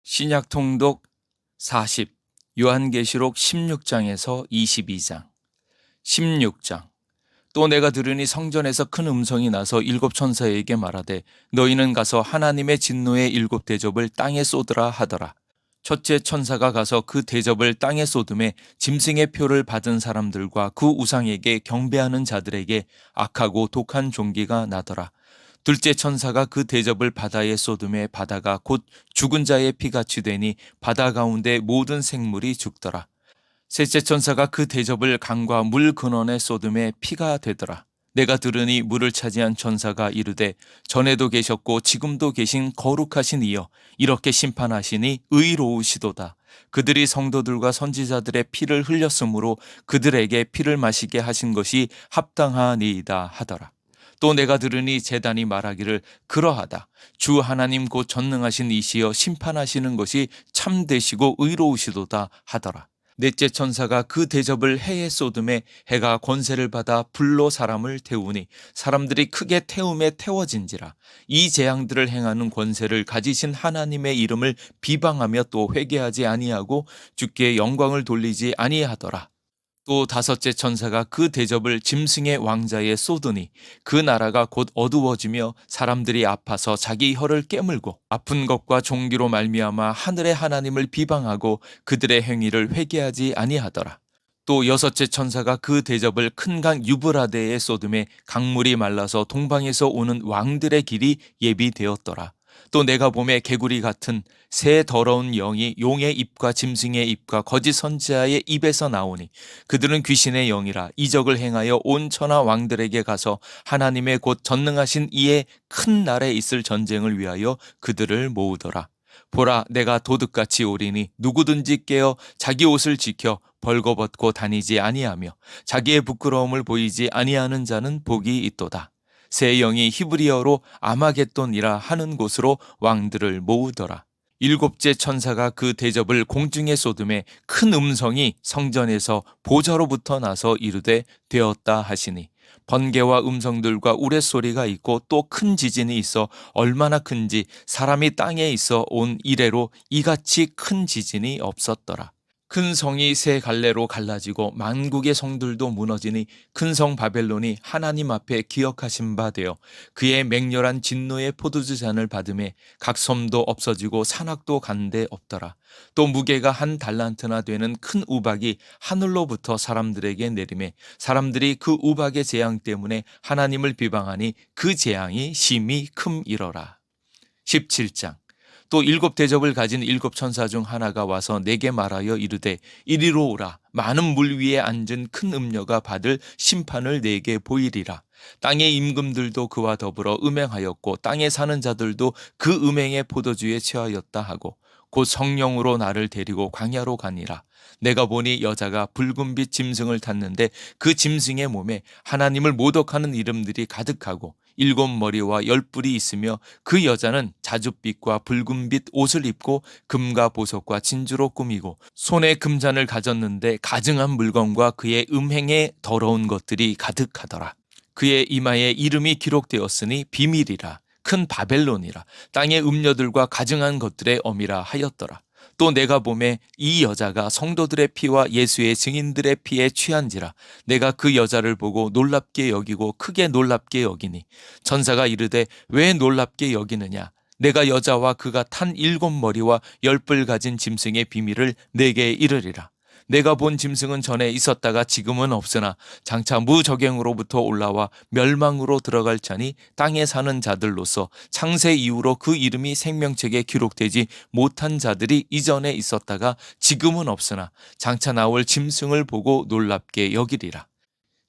신약 통독 40, 요한계시록 16장에서 22장. 16장. 또 내가 들으니 성전에서 큰 음성이 나서 일곱 천사에게 말하되 너희는 가서 하나님의 진노의 일곱 대접을 땅에 쏟으라 하더라. 첫째 천사가 가서 그 대접을 땅에 쏟음에 짐승의 표를 받은 사람들과 그 우상에게 경배하는 자들에게 악하고 독한 종기가 나더라. 둘째 천사가 그 대접을 바다에 쏟음에 바다가 곧 죽은 자의 피같이 되니 바다 가운데 모든 생물이 죽더라. 셋째 천사가 그 대접을 강과 물 근원에 쏟음에 피가 되더라. 내가 들으니 물을 차지한 천사가 이르되 전에도 계셨고 지금도 계신 거룩하신 이여 이렇게 심판하시니 의로우시도다. 그들이 성도들과 선지자들의 피를 흘렸으므로 그들에게 피를 마시게 하신 것이 합당하니이다 하더라. 또 내가 들으니 제단이 말하기를 그러하다. 주 하나님 곧 전능하신 이시여 심판하시는 것이 참되시고 의로우시도다 하더라. 넷째 천사가 그 대접을 해에 쏟음에 해가 권세를 받아 불로 사람을 태우니 사람들이 크게 태움에 태워진지라. 이 재앙들을 행하는 권세를 가지신 하나님의 이름을 비방하며 또 회개하지 아니하고 주께 영광을 돌리지 아니하더라. 또 다섯째 천사가 그 대접을 짐승의 왕자에 쏟으니 그 나라가 곧 어두워지며 사람들이 아파서 자기 혀를 깨물고 아픈 것과 종기로 말미암아 하늘의 하나님을 비방하고 그들의 행위를 회개하지 아니하더라. 또 여섯째 천사가 그 대접을 큰 강 유브라데에 쏟음에 강물이 말라서 동방에서 오는 왕들의 길이 예비되었더라. 또 내가 보매 개구리 같은 새 더러운 영이 용의 입과 짐승의 입과 거짓 선지자의 입에서 나오니 그들은 귀신의 영이라 이적을 행하여 온 천하 왕들에게 가서 하나님의 곧 전능하신 이의 큰 날에 있을 전쟁을 위하여 그들을 모으더라. 보라, 내가 도둑같이 오리니 누구든지 깨어 자기 옷을 지켜 벌거벗고 다니지 아니하며 자기의 부끄러움을 보이지 아니하는 자는 복이 있도다. 새 영이 히브리어로 아마겟돈이라 하는 곳으로 왕들을 모으더라. 일곱째 천사가 그 대접을 공중에 쏟음에 큰 음성이 성전에서 보좌로부터 나서 이르되 되었다 하시니 번개와 음성들과 우레소리가 있고 또 큰 지진이 있어 얼마나 큰지 사람이 땅에 있어 온 이래로 이같이 큰 지진이 없었더라. 큰 성이 세 갈래로 갈라지고 만국의 성들도 무너지니 큰 성 바벨론이 하나님 앞에 기억하신 바 되어 그의 맹렬한 진노의 포도주 잔을 받음에 각 섬도 없어지고 산악도 간데 없더라. 또 무게가 한 달란트나 되는 큰 우박이 하늘로부터 사람들에게 내림에 사람들이 그 우박의 재앙 때문에 하나님을 비방하니 그 재앙이 심히 큼이러라. 17장. 또 일곱 대접을 가진 일곱 천사 중 하나가 와서 내게 말하여 이르되 이리로 오라. 많은 물 위에 앉은 큰 음녀가 받을 심판을 내게 보이리라. 땅의 임금들도 그와 더불어 음행하였고 땅에 사는 자들도 그 음행의 포도주에 취하였다 하고 곧 성령으로 나를 데리고 광야로 가니라. 내가 보니 여자가 붉은빛 짐승을 탔는데 그 짐승의 몸에 하나님을 모독하는 이름들이 가득하고 일곱 머리와 열 뿔이 있으며 그 여자는 자줏빛과 붉은빛 옷을 입고 금과 보석과 진주로 꾸미고 손에 금잔을 가졌는데 가증한 물건과 그의 음행에 더러운 것들이 가득하더라. 그의 이마에 이름이 기록되었으니 비밀이라 큰 바벨론이라 땅의 음녀들과 가증한 것들의 어미라 하였더라. 또 내가 보매 이 여자가 성도들의 피와 예수의 증인들의 피에 취한지라. 내가 그 여자를 보고 놀랍게 여기고 크게 놀랍게 여기니 천사가 이르되 왜 놀랍게 여기느냐. 내가 여자와 그가 탄 일곱 머리와 열 뿔 가진 짐승의 비밀을 내게 이르리라. 내가 본 짐승은 전에 있었다가 지금은 없으나 장차 무저갱으로부터 올라와 멸망으로 들어갈 자니 땅에 사는 자들로서 창세 이후로 그 이름이 생명책에 기록되지 못한 자들이 이전에 있었다가 지금은 없으나 장차 나올 짐승을 보고 놀랍게 여기리라.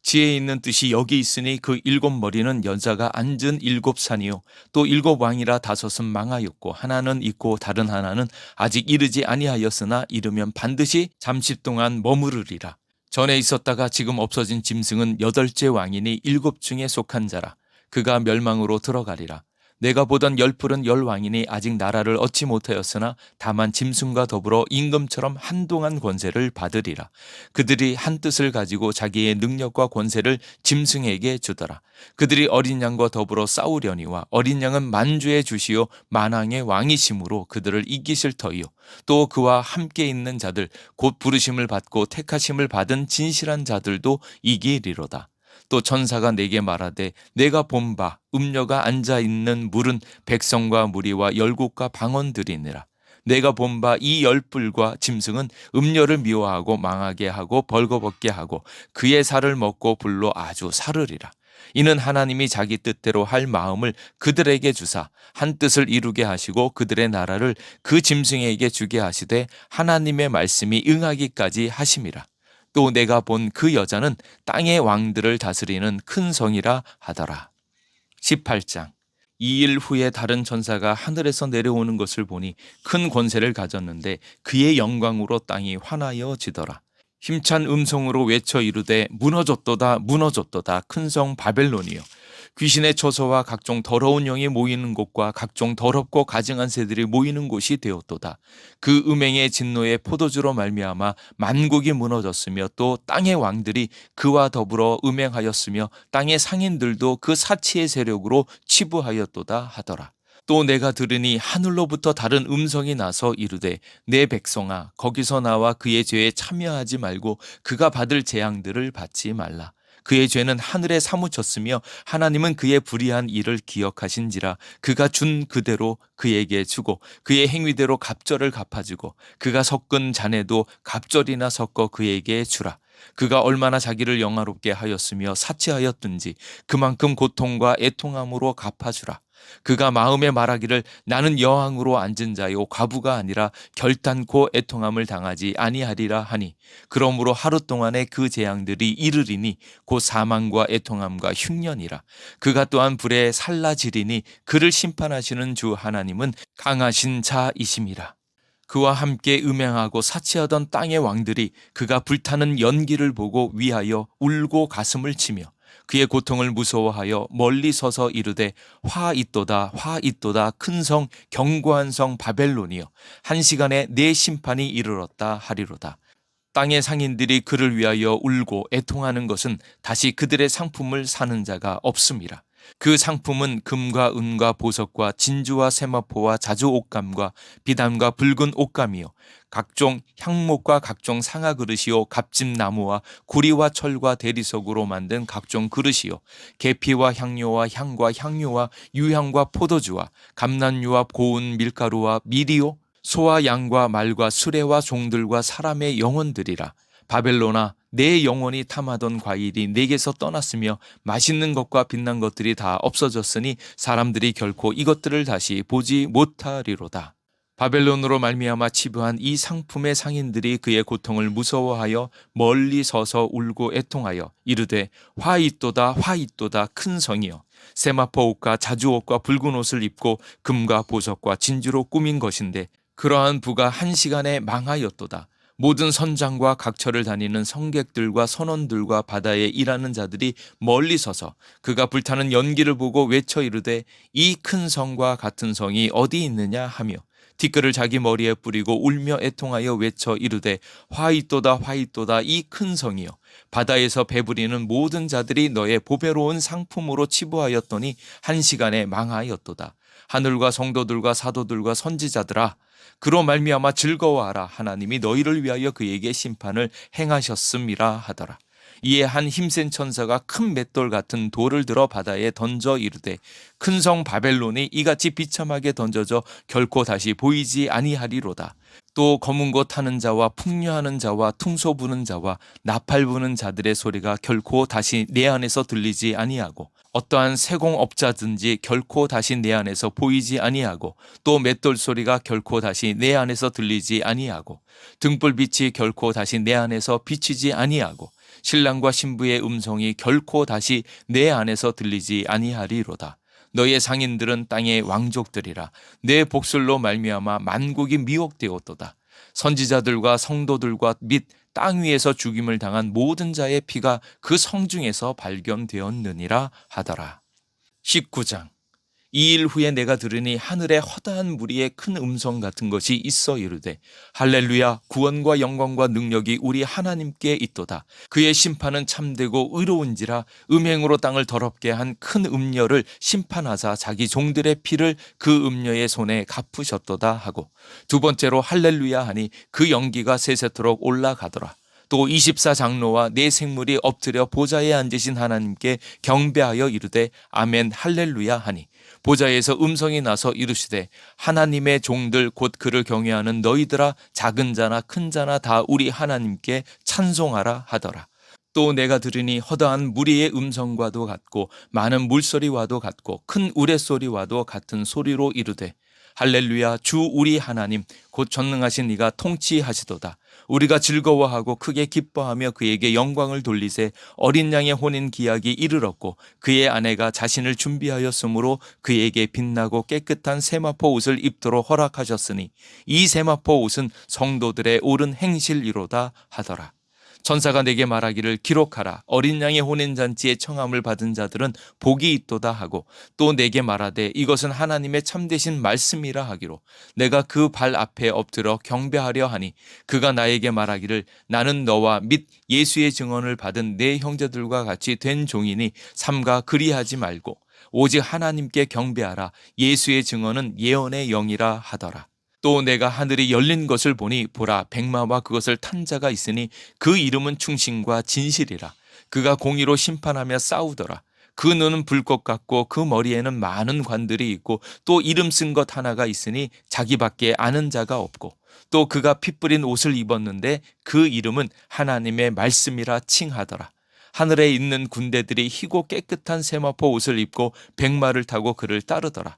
지혜 있는 뜻이 여기 있으니 그 일곱 머리는 여자가 앉은 일곱 산이요 또 일곱 왕이라 다섯은 망하였고 하나는 있고 다른 하나는 아직 이르지 아니하였으나 이르면 반드시 잠시 동안 머무르리라. 전에 있었다가 지금 없어진 짐승은 여덟째 왕이니 일곱 중에 속한 자라. 그가 멸망으로 들어가리라. 내가 보던 열풀은 열왕이니 아직 나라를 얻지 못하였으나 다만 짐승과 더불어 임금처럼 한동안 권세를 받으리라. 그들이 한 뜻을 가지고 자기의 능력과 권세를 짐승에게 주더라. 그들이 어린 양과 더불어 싸우려니와 어린 양은 만주의 주시요 만왕의 왕이심으로 그들을 이기실 터이요 또 그와 함께 있는 자들 곧 부르심을 받고 택하심을 받은 진실한 자들도 이기리로다. 또 천사가 내게 말하되 내가 본 바 음녀가 앉아 있는 물은 백성과 무리와 열국과 방언들이니라. 내가 본 바 이 열불과 짐승은 음녀를 미워하고 망하게 하고 벌거벗게 하고 그의 살을 먹고 불로 아주 사르리라. 이는 하나님이 자기 뜻대로 할 마음을 그들에게 주사 한 뜻을 이루게 하시고 그들의 나라를 그 짐승에게 주게 하시되 하나님의 말씀이 응하기까지 하심이라. 또 내가 본 그 여자는 땅의 왕들을 다스리는 큰 성이라 하더라. 18장. 이 일 후에 다른 천사가 하늘에서 내려오는 것을 보니 큰 권세를 가졌는데 그의 영광으로 땅이 환하여지더라. 힘찬 음성으로 외쳐 이르되 무너졌도다 무너졌도다 큰 성 바벨론이여, 귀신의 처소와 각종 더러운 영이 모이는 곳과 각종 더럽고 가증한 새들이 모이는 곳이 되었도다. 그 음행의 진노의 포도주로 말미암아 만국이 무너졌으며 또 땅의 왕들이 그와 더불어 음행하였으며 땅의 상인들도 그 사치의 세력으로 치부하였도다 하더라. 또 내가 들으니 하늘로부터 다른 음성이 나서 이르되 내 백성아 거기서 나와 그의 죄에 참여하지 말고 그가 받을 재앙들을 받지 말라. 그의 죄는 하늘에 사무쳤으며 하나님은 그의 불의한 일을 기억하신지라. 그가 준 그대로 그에게 주고 그의 행위대로 갑절을 갚아주고 그가 섞은 잔에도 갑절이나 섞어 그에게 주라. 그가 얼마나 자기를 영화롭게 하였으며 사치하였든지 그만큼 고통과 애통함으로 갚아주라. 그가 마음에 말하기를 나는 여왕으로 앉은 자요 과부가 아니라 결단코 애통함을 당하지 아니하리라 하니, 그러므로 하루 동안에 그 재앙들이 이르리니 곧 사망과 애통함과 흉년이라. 그가 또한 불에 살라지리니 그를 심판하시는 주 하나님은 강하신 자이심이라. 그와 함께 음행하고 사치하던 땅의 왕들이 그가 불타는 연기를 보고 위하여 울고 가슴을 치며 그의 고통을 무서워하여 멀리 서서 이르되 화 있도다 화 있도다 큰 성 견고한 성 바벨론이여, 한 시간에 내 심판이 이르렀다 하리로다. 땅의 상인들이 그를 위하여 울고 애통하는 것은 다시 그들의 상품을 사는 자가 없음이라. 그 상품은 금과 은과 보석과 진주와 세마포와 자주 옷감과 비단과 붉은 옷감이요 각종 향목과 각종 상아 그릇이요 갑집나무와 구리와 철과 대리석으로 만든 각종 그릇이요 계피와 향료와 향과 향료와 유향과 포도주와 감난유와 고운 밀가루와 밀이요 소와 양과 말과 수레와 종들과 사람의 영혼들이라. 바벨론아, 내 영혼이 탐하던 과일이 내게서 떠났으며 맛있는 것과 빛난 것들이 다 없어졌으니 사람들이 결코 이것들을 다시 보지 못하리로다. 바벨론으로 말미암아 치부한 이 상품의 상인들이 그의 고통을 무서워하여 멀리 서서 울고 애통하여 이르되 화 있도다 화 있도다 큰 성이여, 세마포 옷과 자주옷과 붉은 옷을 입고 금과 보석과 진주로 꾸민 것인데 그러한 부가 한 시간에 망하였도다. 모든 선장과 각처를 다니는 성객들과 선원들과 바다에 일하는 자들이 멀리 서서 그가 불타는 연기를 보고 외쳐 이르되 이 큰 성과 같은 성이 어디 있느냐 하며 티끌을 자기 머리에 뿌리고 울며 애통하여 외쳐 이르되 화 있도다 화 있도다 이 큰 성이여, 바다에서 배부리는 모든 자들이 너의 보배로운 상품으로 치부하였더니 한 시간에 망하였도다. 하늘과 성도들과 사도들과 선지자들아, 그로 말미암아 즐거워하라. 하나님이 너희를 위하여 그에게 심판을 행하셨음이라 하더라. 이에 한 힘센 천사가 큰 맷돌 같은 돌을 들어 바다에 던져 이르되 큰 성 바벨론이 이같이 비참하게 던져져 결코 다시 보이지 아니하리로다. 또 검은 것 타는 자와 풍류하는 자와 퉁소 부는 자와 나팔 부는 자들의 소리가 결코 다시 내 안에서 들리지 아니하고 어떠한 세공업자든지 결코 다시 내 안에서 보이지 아니하고 또 맷돌 소리가 결코 다시 내 안에서 들리지 아니하고 등불빛이 결코 다시 내 안에서 비치지 아니하고 신랑과 신부의 음성이 결코 다시 내 안에서 들리지 아니하리로다. 너의 상인들은 땅의 왕족들이라. 내 복술로 말미암아 만국이 미혹되었도다. 선지자들과 성도들과 및 땅 위에서 죽임을 당한 모든 자의 피가 그 성중에서 발견되었느니라 하더라. 19장. 이 일 후에 내가 들으니 하늘에 허다한 무리의 큰 음성 같은 것이 있어 이르되 할렐루야 구원과 영광과 능력이 우리 하나님께 있도다. 그의 심판은 참되고 의로운지라 음행으로 땅을 더럽게 한 큰 음녀를 심판하사 자기 종들의 피를 그 음녀의 손에 갚으셨도다 하고 두 번째로 할렐루야 하니 그 연기가 세세토록 올라가더라. 또 24장로와 네 생물이 엎드려 보좌에 앉으신 하나님께 경배하여 이르되 아멘 할렐루야 하니 보좌에서 음성이 나서 이르시되 하나님의 종들 곧 그를 경외하는 너희들아 작은 자나 큰 자나 다 우리 하나님께 찬송하라 하더라. 또 내가 들으니 허다한 무리의 음성과도 같고 많은 물소리와도 같고 큰 우레소리와도 같은 소리로 이르되 할렐루야 주 우리 하나님 곧 전능하신 이가 통치하시도다. 우리가 즐거워하고 크게 기뻐하며 그에게 영광을 돌리세 어린 양의 혼인 기약이 이르렀고 그의 아내가 자신을 준비하였으므로 그에게 빛나고 깨끗한 세마포 옷을 입도록 허락하셨으니 이 세마포 옷은 성도들의 옳은 행실이로다 하더라. 천사가 내게 말하기를 기록하라 어린 양의 혼인잔치에 청함을 받은 자들은 복이 있도다 하고 또 내게 말하되 이것은 하나님의 참되신 말씀이라 하기로 내가 그 발 앞에 엎드려 경배하려 하니 그가 나에게 말하기를 나는 너와 및 예수의 증언을 받은 내 형제들과 같이 된 종이니 삼가 그리하지 말고 오직 하나님께 경배하라 예수의 증언은 예언의 영이라 하더라. 또 내가 하늘이 열린 것을 보니 보라 백마와 그것을 탄 자가 있으니 그 이름은 충신과 진실이라. 그가 공의로 심판하며 싸우더라. 그 눈은 불꽃 같고 그 머리에는 많은 관들이 있고 또 이름 쓴 것 하나가 있으니 자기밖에 아는 자가 없고 또 그가 피 뿌린 옷을 입었는데 그 이름은 하나님의 말씀이라 칭하더라. 하늘에 있는 군대들이 희고 깨끗한 세마포 옷을 입고 백마를 타고 그를 따르더라.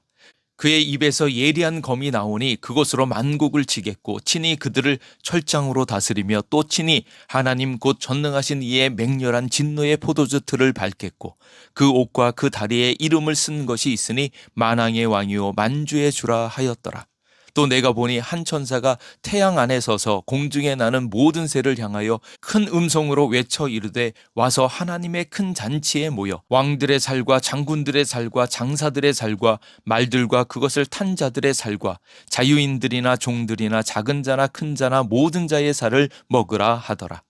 그의 입에서 예리한 검이 나오니 그것으로 만국을 치겠고 친히 그들을 철장으로 다스리며 또 친히 하나님 곧 전능하신 이의 맹렬한 진노의 포도주 틀을 밟겠고 그 옷과 그 다리에 이름을 쓴 것이 있으니 만왕의 왕이요 만주의 주라 하였더라. 또 내가 보니 한 천사가 태양 안에 서서 공중에 나는 모든 새를 향하여 큰 음성으로 외쳐 이르되 와서 하나님의 큰 잔치에 모여 왕들의 살과 장군들의 살과 장사들의 살과 말들과 그것을 탄 자들의 살과 자유인들이나 종들이나 작은 자나 큰 자나 모든 자의 살을 먹으라 하더라.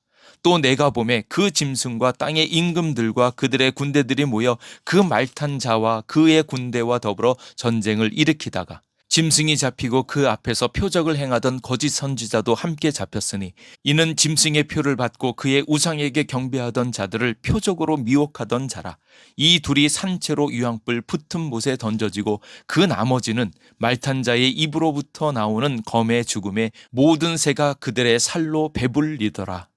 또 내가 보매 그 짐승과 땅의 임금들과 그들의 군대들이 모여 그 말탄 자와 그의 군대와 더불어 전쟁을 일으키다가 짐승이 잡히고 그 앞에서 표적을 행하던 거짓 선지자도 함께 잡혔으니 이는 짐승의 표를 받고 그의 우상에게 경배하던 자들을 표적으로 미혹하던 자라. 이 둘이 산채로 유황불 붙은 못에 던져지고 그 나머지는 말탄 자의 입으로부터 나오는 검의 죽음에 모든 새가 그들의 살로 배불리더라.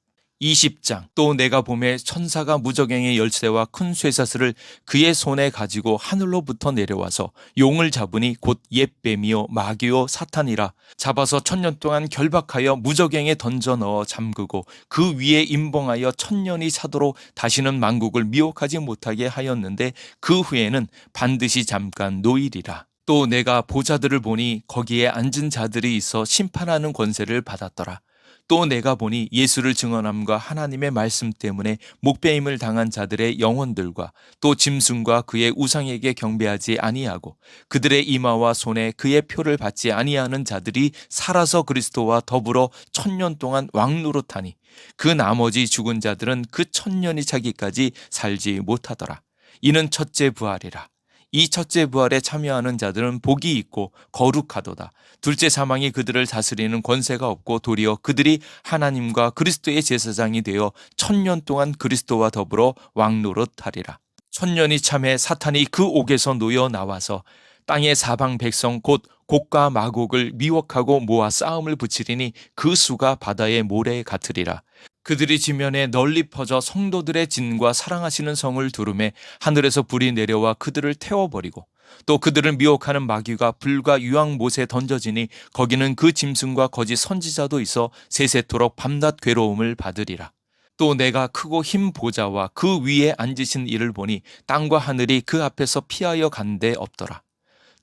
20장. 또 내가 보매 천사가 무저갱의 열쇠와 큰 쇠사슬을 그의 손에 가지고 하늘로부터 내려와서 용을 잡으니 곧 옛뱀이요 마귀요 사탄이라. 잡아서 1000년 동안 결박하여 무저갱에 던져 넣어 잠그고 그 위에 임봉하여 1000년이 차도록 다시는 만국을 미혹하지 못하게 하였는데 그 후에는 반드시 잠깐 노일이라. 또 내가 보좌들을 보니 거기에 앉은 자들이 있어 심판하는 권세를 받았더라. 또 내가 보니 예수를 증언함과 하나님의 말씀 때문에 목배임을 당한 자들의 영혼들과 또 짐승과 그의 우상에게 경배하지 아니하고 그들의 이마와 손에 그의 표를 받지 아니하는 자들이 살아서 그리스도와 더불어 1000년 동안 왕노릇하니 그 나머지 죽은 자들은 그 1000년이 차기까지 살지 못하더라. 이는 첫째 부활이라. 이 첫째 부활에 참여하는 자들은 복이 있고 거룩하도다. 둘째 사망이 그들을 다스리는 권세가 없고 도리어 그들이 하나님과 그리스도의 제사장이 되어 1000년 동안 그리스도와 더불어 왕노릇하리라. 1000년이 참해 사탄이 그 옥에서 놓여 나와서 땅의 사방 백성 곧 곡과 마곡을 미혹하고 모아 싸움을 붙이리니 그 수가 바다의 모래 같으리라. 그들이 지면에 널리 퍼져 성도들의 진과 사랑하시는 성을 두름에 하늘에서 불이 내려와 그들을 태워버리고 또 그들을 미혹하는 마귀가 불과 유황못에 던져지니 거기는 그 짐승과 거짓 선지자도 있어 세세토록 밤낮 괴로움을 받으리라. 또 내가 크고 흰 보좌와 그 위에 앉으신 이를 보니 땅과 하늘이 그 앞에서 피하여 간 데 없더라.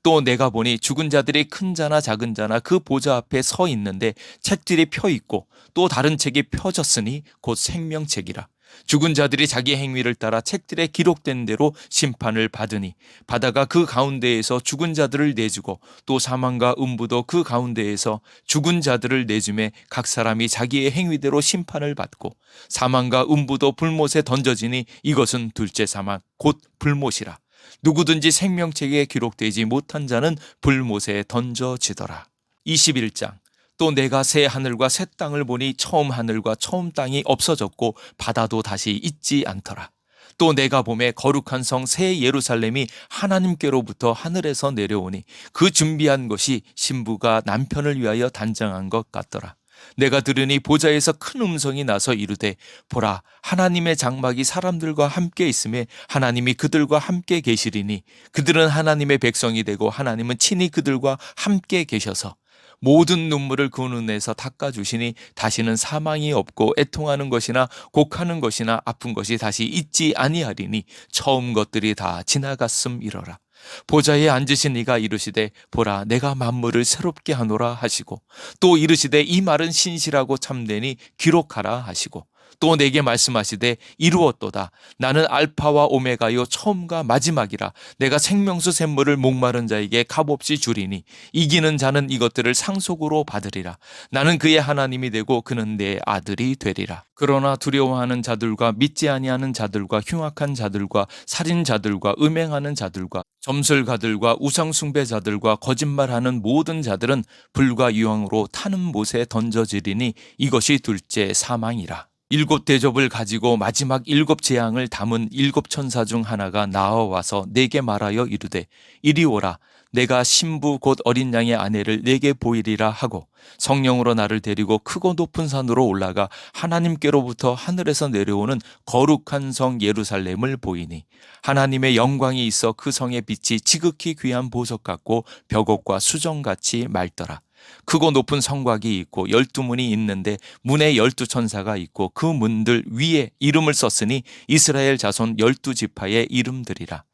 또 내가 보니 죽은 자들이 큰 자나 작은 자나 그 보좌 앞에 서 있는데 책들이 펴 있고 또 다른 책이 펴졌으니 곧 생명책이라. 죽은 자들이 자기 행위를 따라 책들에 기록된 대로 심판을 받으니 바다가 그 가운데에서 죽은 자들을 내주고 또 사망과 음부도 그 가운데에서 죽은 자들을 내주매 각 사람이 자기의 행위대로 심판을 받고 사망과 음부도 불못에 던져지니 이것은 둘째 사망 곧 불못이라. 누구든지 생명책에 기록되지 못한 자는 불못에 던져지더라. 21장. 또 내가 새 하늘과 새 땅을 보니 처음 하늘과 처음 땅이 없어졌고 바다도 다시 있지 않더라. 또 내가 보매 거룩한 성 새 예루살렘이 하나님께로부터 하늘에서 내려오니 그 준비한 것이 신부가 남편을 위하여 단장한 것 같더라. 내가 들으니 보좌에서 큰 음성이 나서 이르되 보라 하나님의 장막이 사람들과 함께 있음에 하나님이 그들과 함께 계시리니 그들은 하나님의 백성이 되고 하나님은 친히 그들과 함께 계셔서 모든 눈물을 그 눈에서 닦아주시니 다시는 사망이 없고 애통하는 것이나 곡하는 것이나 아픈 것이 다시 있지 아니하리니 처음 것들이 다 지나갔음이러라. 보좌에 앉으신 이가 이르시되 보라 내가 만물을 새롭게 하노라 하시고 또 이르시되 이 말은 신실하고 참되니 기록하라 하시고 또 내게 말씀하시되 이루었도다. 나는 알파와 오메가요 처음과 마지막이라. 내가 생명수 샘물을 목마른 자에게 값없이 주리니 이기는 자는 이것들을 상속으로 받으리라. 나는 그의 하나님이 되고 그는 내 아들이 되리라. 그러나 두려워하는 자들과 믿지 아니하는 자들과 흉악한 자들과 살인자들과 음행하는 자들과 점술가들과 우상숭배자들과 거짓말하는 모든 자들은 불과 유황으로 타는 못에 던져지리니 이것이 둘째 사망이라. 7 대접을 가지고 마지막 7 재앙을 담은 7 천사 중 하나가 나와와서 내게 말하여 이르되 이리 오라. 내가 신부 곧 어린 양의 아내를 내게 보이리라 하고 성령으로 나를 데리고 크고 높은 산으로 올라가 하나님께로부터 하늘에서 내려오는 거룩한 성 예루살렘을 보이니 하나님의 영광이 있어 그 성의 빛이 지극히 귀한 보석 같고 벽옥과 수정같이 맑더라. 크고 높은 성곽이 있고 12문이 있는데 문에 12천사가 있고 그 문들 위에 이름을 썼으니 이스라엘 자손 12지파의 이름들이라.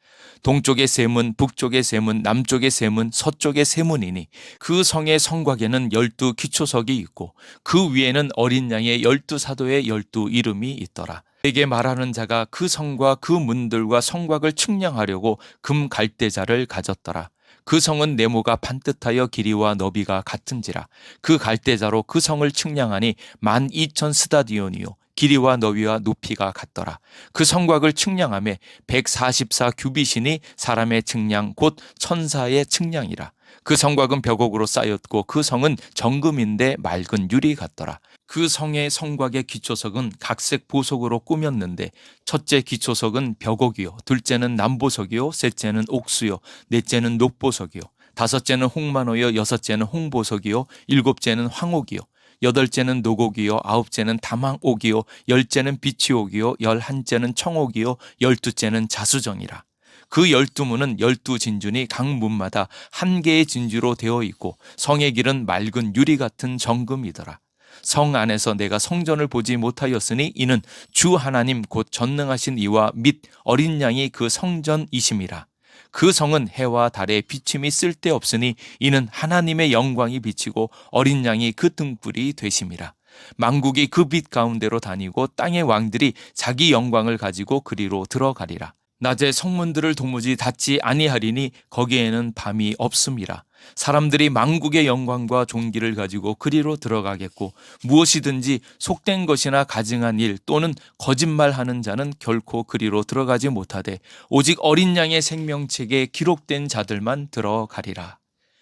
동쪽의 세 문, 북쪽의 세 문, 남쪽의 세 문, 서쪽의 세 문이니 그 성의 성곽에는 12 기초석이 있고 그 위에는 어린 양의 12사도의 12 이름이 있더라. 내게 말하는 자가 그 성과 그 문들과 성곽을 측량하려고 금 갈대자를 가졌더라. 그 성은 네모가 반듯하여 길이와 너비가 같은지라. 그 갈대자로 그 성을 측량하니 12,000 스다디온이요 길이와 너비와 높이가 같더라. 그 성곽을 측량하며 144 규빗이니 사람의 측량 곧 천사의 측량이라. 그 성곽은 벽옥으로 쌓였고 그 성은 정금인데 맑은 유리 같더라. 그 성의 성곽의 기초석은 각색 보석으로 꾸몄는데 첫째 기초석은 벽옥이요 둘째는 남보석이요 셋째는 옥수요 넷째는 녹보석이요 다섯째는 홍만호요 여섯째는 홍보석이요 일곱째는 황옥이요 여덟째는 노곡이요 아홉째는 다망옥이요 열째는 비치옥이요 열한째는 청옥이요 열두째는 자수정이라. 그 12문은 12진주니 각 문마다 한 개의 진주로 되어 있고 성의 길은 맑은 유리 같은 정금이더라. 성 안에서 내가 성전을 보지 못하였으니 이는 주 하나님 곧 전능하신 이와 및 어린 양이 그 성전이심이라. 그 성은 해와 달의 비침이 쓸데없으니 이는 하나님의 영광이 비치고 어린 양이 그 등불이 되심이라. 만국이 그 빛 가운데로 다니고 땅의 왕들이 자기 영광을 가지고 그리로 들어가리라. 낮에 성문들을 도무지 닫지 아니하리니 거기에는 밤이 없음이라. 사람들이 만국의 영광과 존귀를 가지고 그리로 들어가겠고 무엇이든지 속된 것이나 가증한 일 또는 거짓말하는 자는 결코 그리로 들어가지 못하되 오직 어린 양의 생명책에 기록된 자들만 들어가리라.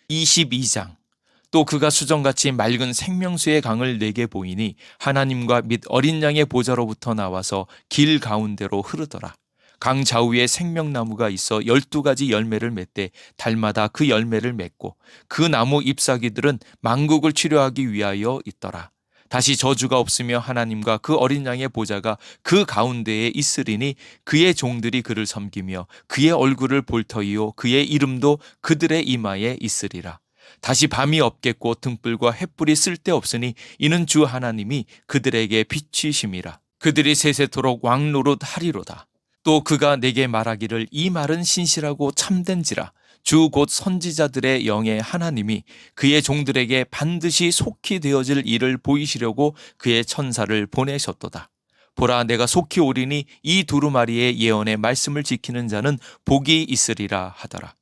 22장. 또 그가 수정같이 맑은 생명수의 강을 내게 보이니 하나님과 및 어린 양의 보좌로부터 나와서 길 가운데로 흐르더라. 강 좌우에 생명나무가 있어 12가지 열매를 맺되 달마다 그 열매를 맺고 그 나무 잎사귀들은 만국을 치료하기 위하여 있더라. 다시 저주가 없으며 하나님과 그 어린 양의 보좌가 그 가운데에 있으리니 그의 종들이 그를 섬기며 그의 얼굴을 볼 터이요 그의 이름도 그들의 이마에 있으리라. 다시 밤이 없겠고 등불과 횃불이 쓸데없으니 이는 주 하나님이 그들에게 빛이심이라. 그들이 세세토록 왕노릇 하리로다. 또 그가 내게 말하기를 이 말은 신실하고 참된지라. 주 곧 선지자들의 영의 하나님이 그의 종들에게 반드시 속히 되어질 일을 보이시려고 그의 천사를 보내셨도다. 보라, 내가 속히 오리니 이 두루마리의 예언의 말씀을 지키는 자는 복이 있으리라 하더라.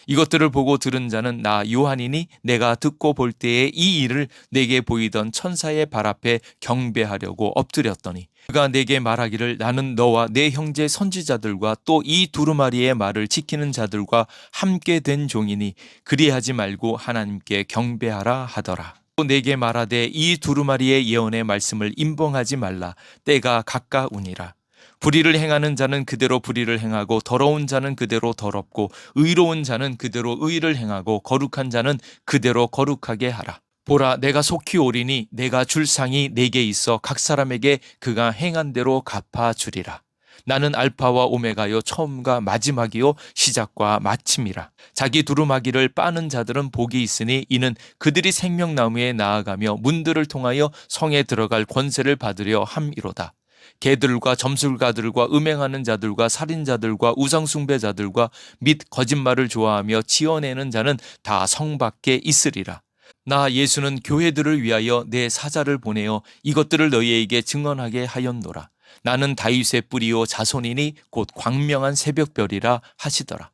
이것들을 보고 들은 자는 나 요한이니 내가 듣고 볼 때에 이 일을 내게 보이던 천사의 발 앞에 경배하려고 엎드렸더니 그가 내게 말하기를 나는 너와 내 형제 선지자들과 또 이 두루마리의 말을 지키는 자들과 함께 된 종이니 그리하지 말고 하나님께 경배하라 하더라. 또 내게 말하되 이 두루마리의 예언의 말씀을 임봉하지 말라. 때가 가까우니라. 불의를 행하는 자는 그대로 불의를 행하고 더러운 자는 그대로 더럽고 의로운 자는 그대로 의를 행하고 거룩한 자는 그대로 거룩하게 하라. 보라, 내가 속히 오리니 내가 줄 상이 내게 있어 각 사람에게 그가 행한 대로 갚아주리라. 나는 알파와 오메가요 처음과 마지막이요 시작과 마침이라. 자기 두루마기를 빠는 자들은 복이 있으니 이는 그들이 생명나무에 나아가며 문들을 통하여 성에 들어갈 권세를 받으려 함이로다. 개들과 점술가들과 음행하는 자들과 살인자들과 우상숭배자들과 및 거짓말을 좋아하며 지어내는 자는 다 성 밖에 있으리라. 나 예수는 교회들을 위하여 내 사자를 보내어 이것들을 너희에게 증언하게 하였노라. 나는 다윗의 뿌리요 자손이니 곧 광명한 새벽별이라 하시더라.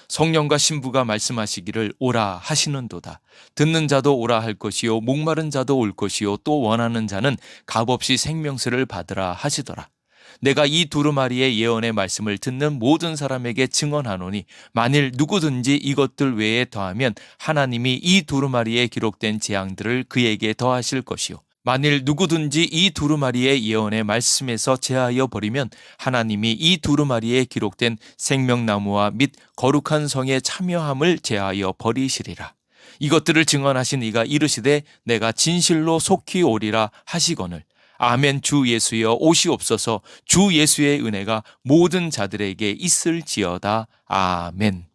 성령과 신부가 말씀하시기를 오라 하시는도다. 듣는 자도 오라 할 것이요 목마른 자도 올 것이요 또 원하는 자는 값없이 생명수를 받으라 하시더라. 내가 이 두루마리의 예언의 말씀을 듣는 모든 사람에게 증언하노니 만일 누구든지 이것들 외에 더하면 하나님이 이 두루마리에 기록된 재앙들을 그에게 더하실 것이요 만일 누구든지 이 두루마리의 예언의 말씀에서 제하여 버리면 하나님이 이 두루마리에 기록된 생명나무와 및 거룩한 성의 참여함을 제하여 버리시리라. 이것들을 증언하신 이가 이르시되 내가 진실로 속히 오리라 하시거늘 아멘. 주 예수여 오시옵소서. 주 예수의 은혜가 모든 자들에게 있을지어다. 아멘.